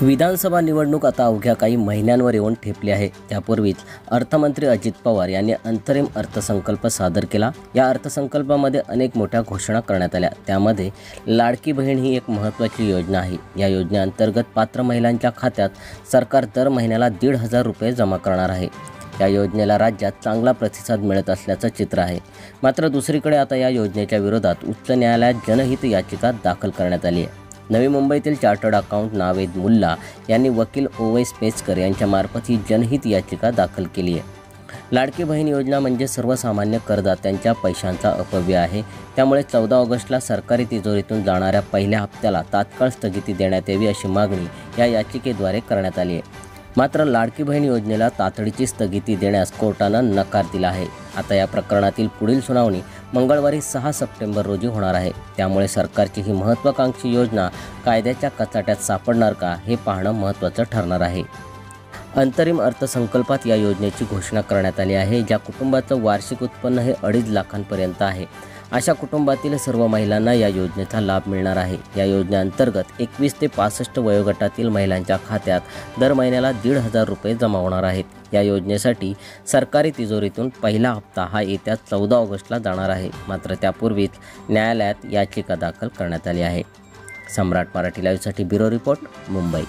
विधानसभा निवडणूक आता अवघ्या काही महिन्यांवर येऊन ठेपली आहे। त्यापूर्वीच अर्थमंत्री अजित पवार यांनी अंतरिम अर्थसंकल्प सादर केला। या अर्थसंकल्पामध्ये अनेक मोठ्या घोषणा करण्यात आल्या। त्यामध्ये लाडकी बहीण ही एक महत्त्वाची योजना आहे। या योजनेअंतर्गत पात्र महिलांच्या खात्यात सरकार दर महिन्याला 1,500 रुपये जमा करणार आहे। या योजनेला राज्यात चांगला प्रतिसाद मिळत असल्याचं चित्र आहे। मात्र दुसरीकडे आता या योजनेच्या विरोधात उच्च न्यायालयात जनहित याचिका दाखल करण्यात आली आहे। नवी मुंबईतील चार्टर्ड अकाउंट नावेद मुल्ला यांनी वकील ओवैस पेचकर यांच्यामार्फत ही जनहित याचिका दाखल केली आहे। लाडकी बहीण योजना म्हणजे सर्वसामान्य करदात्यांच्या पैशांचा अपव्यय आहे। त्यामुळे 14 ऑगस्टला सरकारी तिजोरीतून जाणाऱ्या पहिल्या हप्त्याला तात्काळ स्थगिती देण्यात यावी अशी मागणी या याचिकेद्वारे करण्यात आली आहे। मात्र लाडकी बहीण योजनेला तातडीची स्थगिती देण्यास कोर्टानं नकार दिला आहे। आता या प्रकरणातील पुढील सुनावणी मंगळवारी 6 सप्टेंबर रोजी होणार आहे। त्यामुळे सरकारची ही महत्त्वाकांक्षी योजना कायद्याच्या कचाट्यात सापडणार का हे पाहणं महत्त्वाचं ठरणार आहे। अंतरिम अर्थसंकल्पात या योजनेची घोषणा करण्यात आली आहे। ज्या कुटुंबाचं वार्षिक उत्पन्न हे 2.5 लाखांपर्यंत आहे अशा कुटुंबातील सर्व महिलांना या योजनेचा लाभ मिळणार आहे। या योजनेअंतर्गत 21 ते 65 वयोगटातील महिलांच्या खात्यात दर महिन्याला 1,500 रुपये जमा होणार आहेत। या योजनेसाठी सरकारी तिजोरीतून पहिला हप्ता हा येत्या 14 ऑगस्टला जाणार आहे। मात्र त्यापूर्वीच न्यायालयात याचिका दाखल करण्यात आली आहे। सम्राट मराठी लाईव्हसाठी ब्युरो रिपोर्ट, मुंबई।